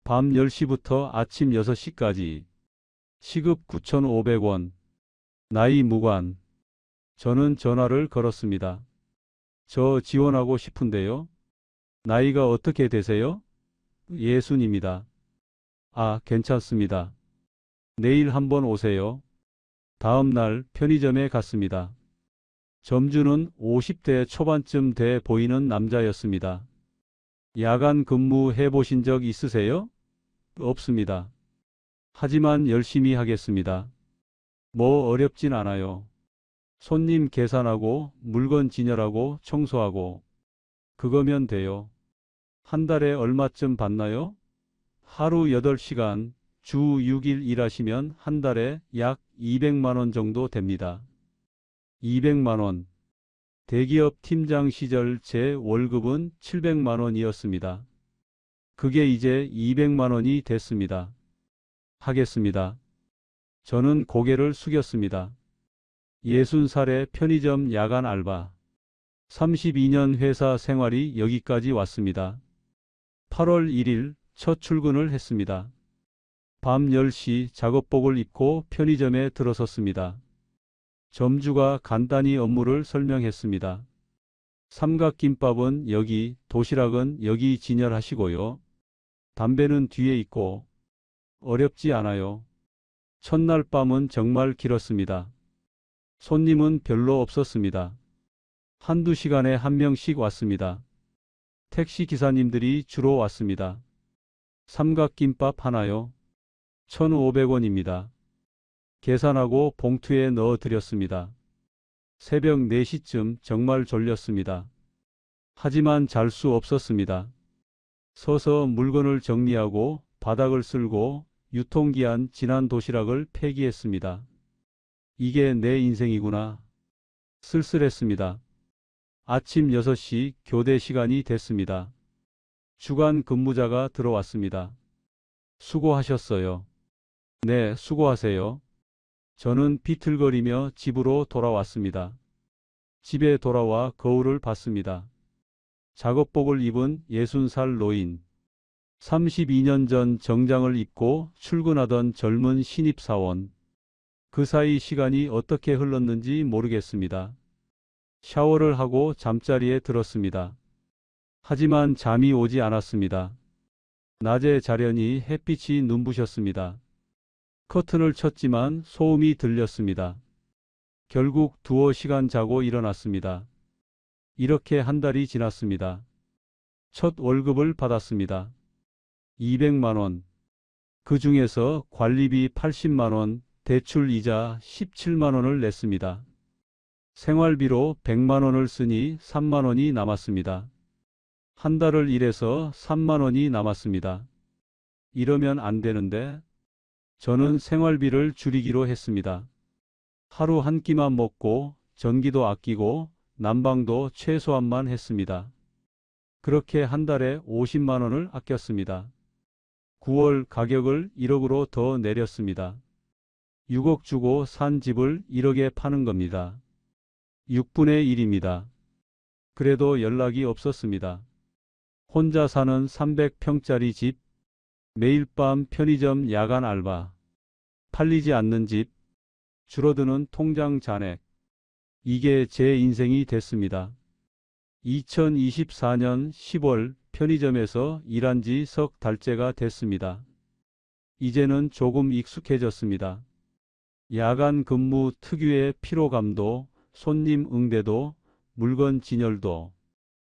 밤 10시부터 아침 6시까지. 시급 9,500원. 나이 무관. 저는 전화를 걸었습니다. 저 지원하고 싶은데요. 나이가 어떻게 되세요? 60입니다. 아, 괜찮습니다. 내일 한번 오세요. 다음 날 편의점에 갔습니다. 점주는 50대 초반쯤 돼 보이는 남자였습니다. 야간 근무 해보신 적 있으세요? 없습니다. 하지만 열심히 하겠습니다. 뭐 어렵진 않아요. 손님 계산하고 물건 진열하고 청소하고 그거면 돼요. 한 달에 얼마쯤 받나요? 하루 8시간, 주 6일 일하시면 한 달에 약 200만 원 정도 됩니다. 200만 원. 대기업 팀장 시절 제 월급은 700만 원이었습니다. 그게 이제 200만 원이 됐습니다. 하겠습니다. 저는 고개를 숙였습니다. 60살의 편의점 야간 알바. 32년 회사 생활이 여기까지 왔습니다. 8월 1일 첫 출근을 했습니다. 밤 10시 작업복을 입고 편의점에 들어섰습니다. 점주가 간단히 업무를 설명했습니다. 삼각김밥은 여기, 도시락은 여기 진열하시고요. 담배는 뒤에 있고. 어렵지 않아요. 첫날 밤은 정말 길었습니다. 손님은 별로 없었습니다. 한두 시간에 한 명씩 왔습니다. 택시 기사님들이 주로 왔습니다. 삼각김밥 하나요? 1,500원입니다. 계산하고 봉투에 넣어 드렸습니다. 새벽 4시쯤 정말 졸렸습니다. 하지만 잘 수 없었습니다. 서서 물건을 정리하고 바닥을 쓸고 유통기한 지난 도시락을 폐기했습니다. 이게 내 인생이구나. 쓸쓸했습니다. 아침 6시 교대 시간이 됐습니다. 주간 근무자가 들어왔습니다. 수고하셨어요. 네, 수고하세요. 저는 비틀거리며 집으로 돌아왔습니다. 집에 돌아와 거울을 봤습니다. 작업복을 입은 60살 노인. 32년 전 정장을 입고 출근하던 젊은 신입사원. 그 사이 시간이 어떻게 흘렀는지 모르겠습니다. 샤워를 하고 잠자리에 들었습니다. 하지만 잠이 오지 않았습니다. 낮에 자려니 햇빛이 눈부셨습니다. 커튼을 쳤지만 소음이 들렸습니다. 결국 2시간 자고 일어났습니다. 이렇게 한 달이 지났습니다. 첫 월급을 받았습니다. 200만 원. 그 중에서 관리비 80만 원, 대출 이자 17만 원을 냈습니다. 생활비로 100만 원을 쓰니 3만 원이 남았습니다. 한 달을 일해서 3만 원이 남았습니다. 이러면 안 되는데. 저는 생활비를 줄이기로 했습니다. 하루 한 끼만 먹고 전기도 아끼고 난방도 최소한만 했습니다. 그렇게 한 달에 50만 원을 아꼈습니다. 9월 가격을 1억으로 더 내렸습니다. 6억 주고 산 집을 1억에 파는 겁니다. 6분의 1입니다. 그래도 연락이 없었습니다. 혼자 사는 300평짜리 집, 매일 밤 편의점 야간 알바, 팔리지 않는 집, 줄어드는 통장 잔액. 이게 제 인생이 됐습니다. 2024년 10월 편의점에서 일한 지 석 달째가 됐습니다. 이제는 조금 익숙해졌습니다. 야간 근무 특유의 피로감도, 손님 응대도, 물건 진열도.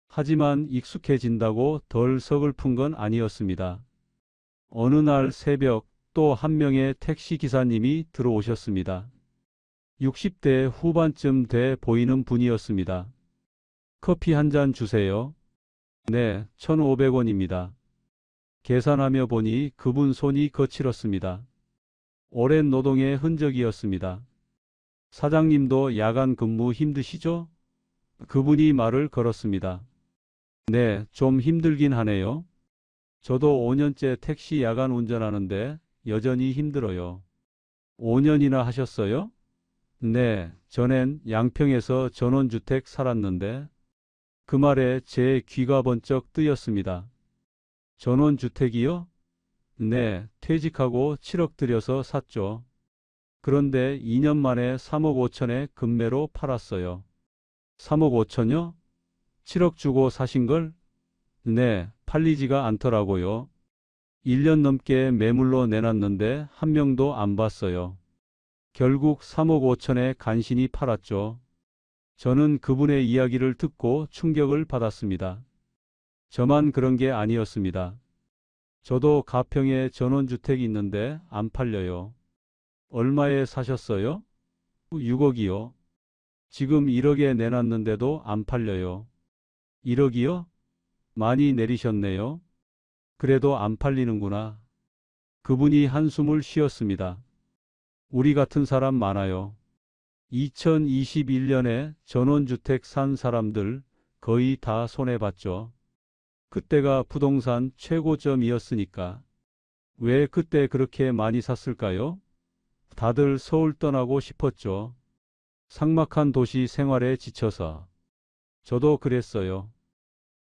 하지만 익숙해진다고 덜 서글픈 건 아니었습니다. 어느 날 새벽 또 한 명의 택시 기사님이 들어오셨습니다. 60대 후반쯤 돼 보이는 분이었습니다. 커피 한 잔 주세요. 네, 1,500원입니다. 계산하며 보니 그분 손이 거칠었습니다. 오랜 노동의 흔적이었습니다. 사장님도 야간 근무 힘드시죠? 그분이 말을 걸었습니다. 네, 좀 힘들긴 하네요. 저도 5년째 택시 야간 운전하는데 여전히 힘들어요. 5년이나 하셨어요? 네, 전엔 양평에서 전원주택 살았는데 그 말에 제 귀가 번쩍 뜨였습니다. 전원주택이요? 네, 퇴직하고 7억 들여서 샀죠. 그런데 2년 만에 3억 5천에 급매로 팔았어요. 3억 5천요? 7억 주고 사신 걸? 네, 팔리지가 않더라고요. 1년 넘게 매물로 내놨는데 한 명도 안 봤어요. 결국 3억 5천에 간신히 팔았죠. 저는 그분의 이야기를 듣고 충격을 받았습니다. 저만 그런 게 아니었습니다. 저도 가평에 전원주택이 있는데 안 팔려요. 얼마에 사셨어요? 6억이요. 지금 1억에 내놨는데도 안 팔려요. 1억이요? 많이 내리셨네요. 그래도 안 팔리는구나. 그분이 한숨을 쉬었습니다. 우리 같은 사람 많아요. 2021년에 전원주택 산 사람들 거의 다 손해봤죠. 그때가 부동산 최고점이었으니까. 왜 그때 그렇게 많이 샀을까요? 다들 서울 떠나고 싶었죠. 삭막한 도시 생활에 지쳐서. 저도 그랬어요.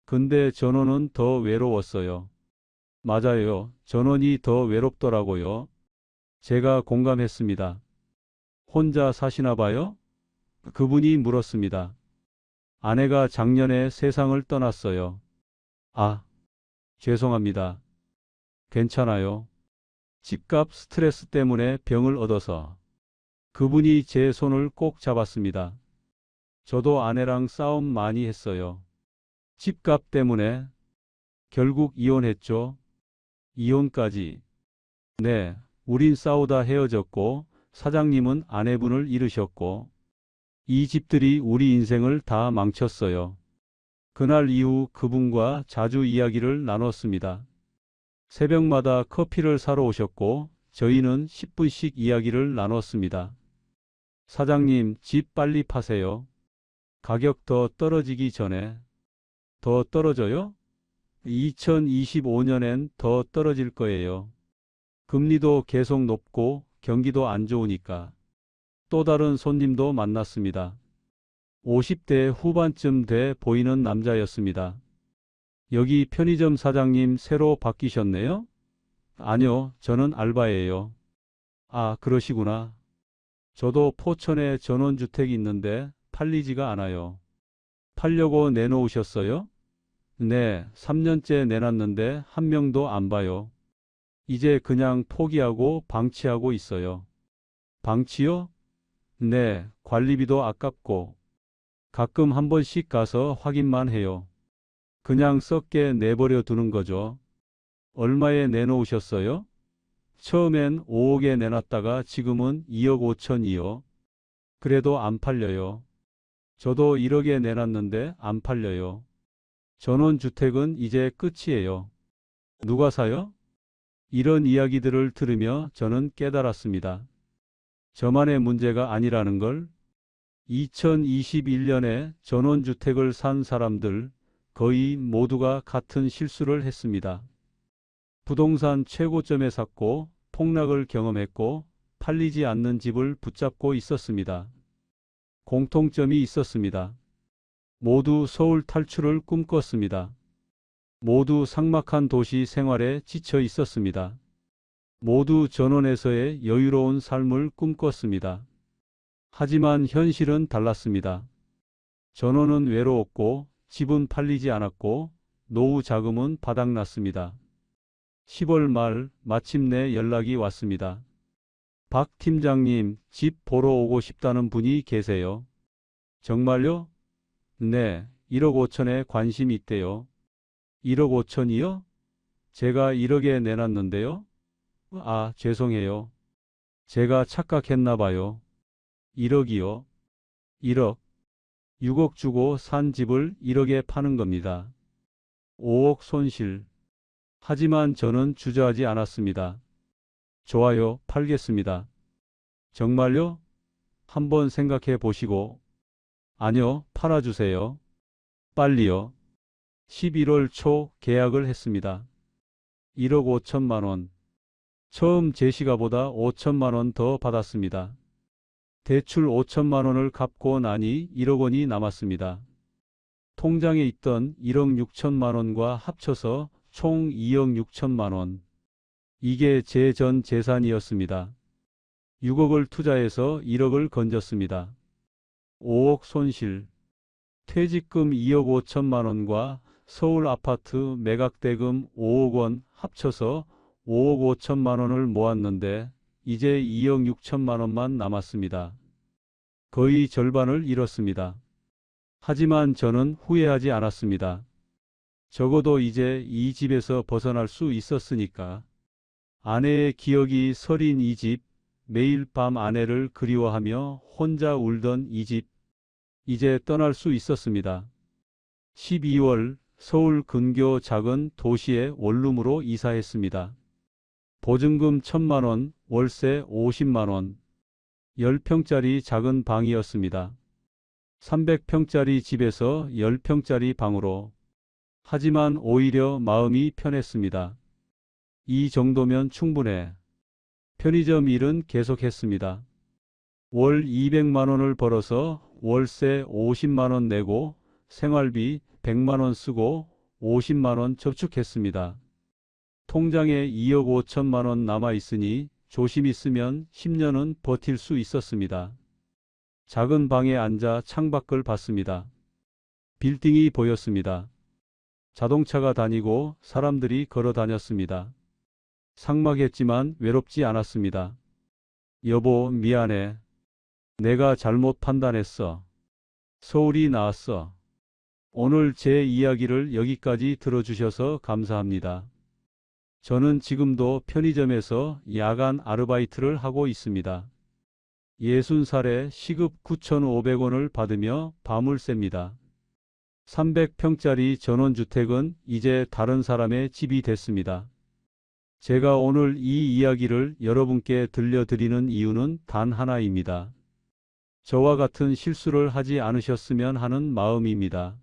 근데 전원은 더 외로웠어요. 맞아요. 전원이 더 외롭더라고요. 제가 공감했습니다. 혼자 사시나 봐요? 그분이 물었습니다. 아내가 작년에 세상을 떠났어요. 아, 죄송합니다. 괜찮아요. 집값 스트레스 때문에 병을 얻어서. 그분이 제 손을 꼭 잡았습니다. 저도 아내랑 싸움 많이 했어요. 집값 때문에. 결국 이혼했죠. 이혼까지. 네, 우린 싸우다 헤어졌고 사장님은 아내분을 잃으셨고 이 집들이 우리 인생을 다 망쳤어요. 그날 이후 그분과 자주 이야기를 나눴습니다. 새벽마다 커피를 사러 오셨고 저희는 10분씩 이야기를 나눴습니다. 사장님, 집 빨리 파세요. 가격 더 떨어지기 전에. 더 떨어져요? 2025년엔 더 떨어질 거예요. 금리도 계속 높고 경기도 안 좋으니까. 또 다른 손님도 만났습니다. 50대 후반쯤 돼 보이는 남자였습니다. 여기 편의점 사장님 새로 바뀌셨네요? 아니요, 저는 알바예요. 아, 그러시구나. 저도 포천에 전원주택이 있는데 팔리지가 않아요. 팔려고 내놓으셨어요? 네, 3년째 내놨는데 한 명도 안 봐요. 이제 그냥 포기하고 방치하고 있어요. 방치요? 네, 관리비도 아깝고 가끔 한 번씩 가서 확인만 해요. 그냥 썩게 내버려 두는 거죠. 얼마에 내놓으셨어요? 처음엔 5억에 내놨다가 지금은 2억 5천이요. 그래도 안 팔려요. 저도 1억에 내놨는데 안 팔려요. 전원주택은 이제 끝이에요. 누가 사요? 이런 이야기들을 들으며 저는 깨달았습니다. 저만의 문제가 아니라는 걸. 2021년에 전원주택을 산 사람들 거의 모두가 같은 실수를 했습니다. 부동산 최고점에 샀고 폭락을 경험했고 팔리지 않는 집을 붙잡고 있었습니다. 공통점이 있었습니다. 모두 서울 탈출을 꿈꿨습니다. 모두 삭막한 도시 생활에 지쳐 있었습니다. 모두 전원에서의 여유로운 삶을 꿈꿨습니다. 하지만 현실은 달랐습니다. 전원은 외로웠고 집은 팔리지 않았고 노후 자금은 바닥났습니다. 10월 말 마침내 연락이 왔습니다. 박 팀장님, 집 보러 오고 싶다는 분이 계세요. 정말요? 네, 1억 5천에 관심이 있대요. 1억 5천이요? 제가 1억에 내놨는데요. 아, 죄송해요. 제가 착각했나 봐요. 1억이요. 1억. 6억 주고 산 집을 1억에 파는 겁니다. 5억 손실. 하지만 저는 주저하지 않았습니다. 좋아요, 팔겠습니다. 정말요? 한번 생각해 보시고. 아니요, 팔아주세요. 빨리요. 11월 초 계약을 했습니다. 1억 5천만 원. 처음 제시가보다 5천만 원 더 받았습니다. 대출 5천만 원을 갚고 나니 1억 원이 남았습니다. 통장에 있던 1억 6천만 원과 합쳐서 총 2억 6천만 원. 이게 제 전 재산이었습니다. 6억을 투자해서 1억을 건졌습니다. 5억 손실. 퇴직금 2억 5천만 원과 서울 아파트 매각대금 5억 원 합쳐서 5억 5천만 원을 모았는데 이제 2억 6천만 원만 남았습니다. 거의 절반을 잃었습니다. 하지만 저는 후회하지 않았습니다. 적어도 이제 이 집에서 벗어날 수 있었으니까. 아내의 기억이 서린 이 집, 매일 밤 아내를 그리워하며 혼자 울던 이 집, 이제 떠날 수 있었습니다. 12월 서울 근교 작은 도시의 원룸으로 이사했습니다. 보증금 1,000만 원, 월세 50만 원. 10평짜리 작은 방이었습니다. 300평짜리 집에서 10평짜리 방으로. 하지만 오히려 마음이 편했습니다. 이 정도면 충분해. 편의점 일은 계속했습니다. 월 200만 원을 벌어서 월세 50만 원 내고 생활비 100만 원 쓰고 50만 원 저축했습니다. 통장에 2억 5천만 원 남아 있으니 조심히 쓰면 10년은 버틸 수 있었습니다. 작은 방에 앉아 창밖을 봤습니다. 빌딩이 보였습니다. 자동차가 다니고 사람들이 걸어 다녔습니다. 삭막했지만 외롭지 않았습니다. 여보, 미안해. 내가 잘못 판단했어. 서울이 나았어. 오늘 제 이야기를 여기까지 들어주셔서 감사합니다. 저는 지금도 편의점에서 야간 아르바이트를 하고 있습니다. 60살에 시급 9,500원을 받으며 밤을 샙니다. 300평짜리 전원주택은 이제 다른 사람의 집이 됐습니다. 제가 오늘 이 이야기를 여러분께 들려드리는 이유는 단 하나입니다. 저와 같은 실수를 하지 않으셨으면 하는 마음입니다.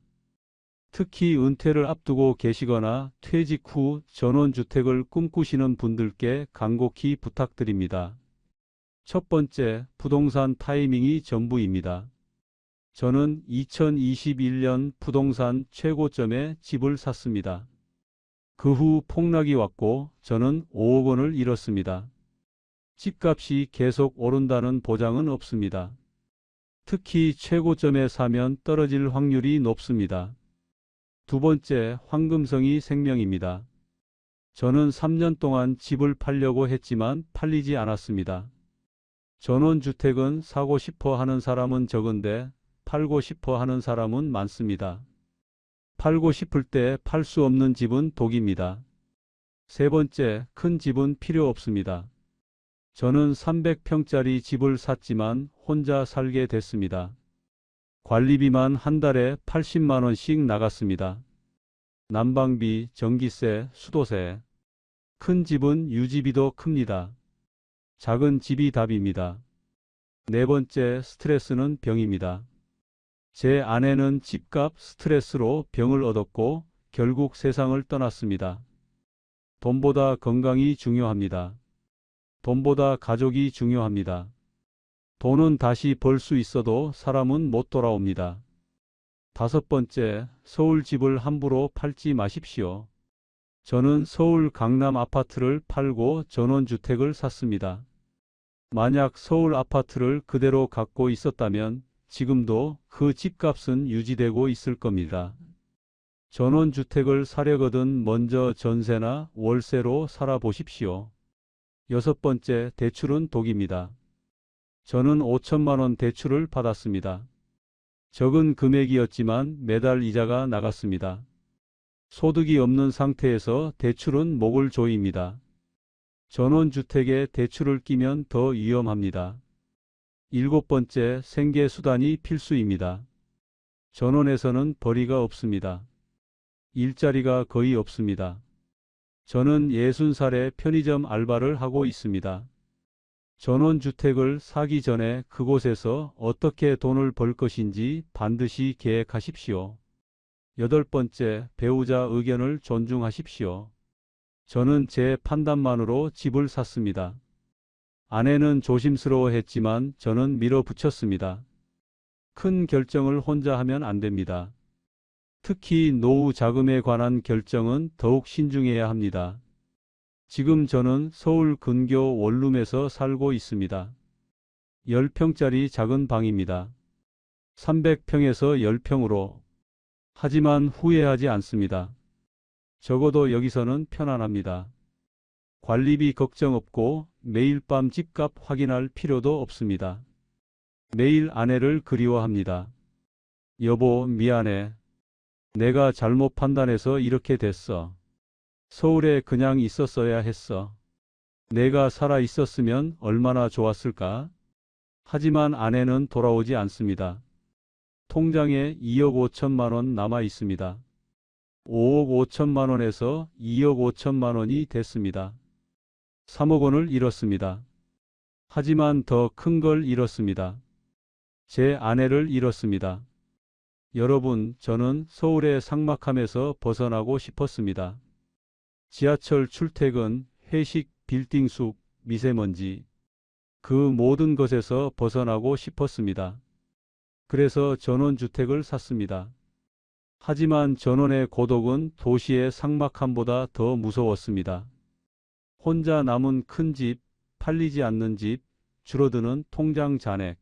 특히 은퇴를 앞두고 계시거나 퇴직 후 전원주택을 꿈꾸시는 분들께 간곡히 부탁드립니다. 첫 번째, 부동산 타이밍이 전부입니다. 저는 2021년 부동산 최고점에 집을 샀습니다. 그 후 폭락이 왔고 저는 5억 원을 잃었습니다. 집값이 계속 오른다는 보장은 없습니다. 특히 최고점에 사면 떨어질 확률이 높습니다. 두 번째, 황금성이 생명입니다. 저는 3년 동안 집을 팔려고 했지만 팔리지 않았습니다. 전원주택은 사고 싶어 하는 사람은 적은데 팔고 싶어 하는 사람은 많습니다. 팔고 싶을 때 팔 수 없는 집은 독입니다. 세 번째, 큰 집은 필요 없습니다. 저는 300평짜리 집을 샀지만 혼자 살게 됐습니다. 관리비만 한 달에 80만 원씩 나갔습니다. 난방비, 전기세, 수도세. 큰 집은 유지비도 큽니다. 작은 집이 답입니다. 네 번째, 스트레스는 병입니다. 제 아내는 집값 스트레스로 병을 얻었고 결국 세상을 떠났습니다. 돈보다 건강이 중요합니다. 돈보다 가족이 중요합니다. 돈은 다시 벌 수 있어도 사람은 못 돌아옵니다. 다섯 번째, 서울 집을 함부로 팔지 마십시오. 저는 서울 강남 아파트를 팔고 전원주택을 샀습니다. 만약 서울 아파트를 그대로 갖고 있었다면 지금도 그 집값은 유지되고 있을 겁니다. 전원주택을 사려거든 먼저 전세나 월세로 살아보십시오. 여섯 번째, 대출은 독입니다. 저는 5천만 원 대출을 받았습니다. 적은 금액이었지만 매달 이자가 나갔습니다. 소득이 없는 상태에서 대출은 목을 조입니다. 전원주택에 대출을 끼면 더 위험합니다. 일곱 번째, 생계수단이 필수입니다. 전원에서는 벌이가 없습니다. 일자리가 거의 없습니다. 저는 60살에 편의점 알바를 하고 있습니다. 전원주택을 사기 전에 그곳에서 어떻게 돈을 벌 것인지 반드시 계획하십시오. 여덟 번째, 배우자 의견을 존중하십시오. 저는 제 판단만으로 집을 샀습니다. 아내는 조심스러워했지만 저는 밀어붙였습니다. 큰 결정을 혼자 하면 안 됩니다. 특히 노후 자금에 관한 결정은 더욱 신중해야 합니다. 지금 저는 서울 근교 원룸에서 살고 있습니다. 10평짜리 작은 방입니다. 300평에서 10평으로. 하지만 후회하지 않습니다. 적어도 여기서는 편안합니다. 관리비 걱정 없고 매일 밤 집값 확인할 필요도 없습니다. 매일 아내를 그리워합니다. 여보, 미안해. 내가 잘못 판단해서 이렇게 됐어. 서울에 그냥 있었어야 했어. 내가 살아 있었으면 얼마나 좋았을까? 하지만 아내는 돌아오지 않습니다. 통장에 2억 5천만 원 남아 있습니다. 5억 5천만 원에서 2억 5천만 원이 됐습니다. 3억 원을 잃었습니다. 하지만 더 큰 걸 잃었습니다. 제 아내를 잃었습니다. 여러분, 저는 서울의 삭막함에서 벗어나고 싶었습니다. 지하철 출퇴근, 회식, 빌딩 숲, 미세먼지, 그 모든 것에서 벗어나고 싶었습니다. 그래서 전원주택을 샀습니다. 하지만 전원의 고독은 도시의 삭막함보다 더 무서웠습니다. 혼자 남은 큰 집, 팔리지 않는 집, 줄어드는 통장 잔액,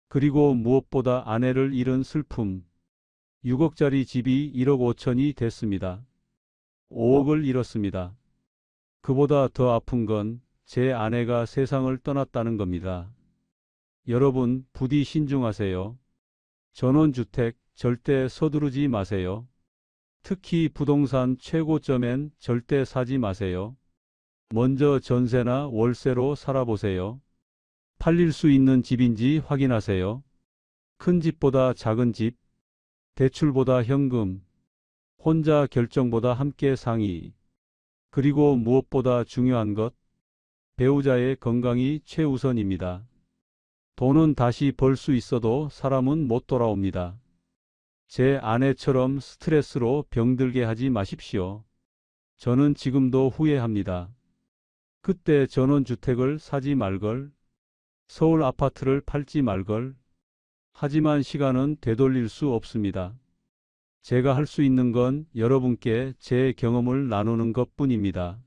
그리고 무엇보다 아내를 잃은 슬픔. 6억짜리 집이 1억 5천이 됐습니다. 5억을 잃었습니다. 그보다 더 아픈 건 제 아내가 세상을 떠났다는 겁니다. 여러분, 부디 신중하세요. 전원주택 절대 서두르지 마세요. 특히 부동산 최고점엔 절대 사지 마세요. 먼저 전세나 월세로 살아보세요. 팔릴 수 있는 집인지 확인하세요. 큰 집보다 작은 집, 대출보다 현금, 혼자 결정보다 함께 상의. 그리고 무엇보다 중요한 것, 배우자의 건강이 최우선입니다. 돈은 다시 벌 수 있어도 사람은 못 돌아옵니다. 제 아내처럼 스트레스로 병들게 하지 마십시오. 저는 지금도 후회합니다. 그때 전원주택을 사지 말걸, 서울 아파트를 팔지 말걸. 하지만 시간은 되돌릴 수 없습니다. 제가 할 수 있는 건 여러분께 제 경험을 나누는 것뿐입니다.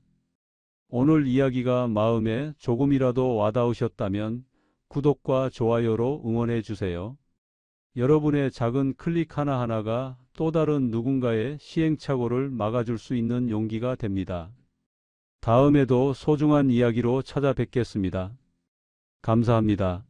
오늘 이야기가 마음에 조금이라도 와닿으셨다면 구독과 좋아요로 응원해 주세요. 여러분의 작은 클릭 하나하나가 또 다른 누군가의 시행착오를 막아줄 수 있는 용기가 됩니다. 다음에도 소중한 이야기로 찾아뵙겠습니다. 감사합니다.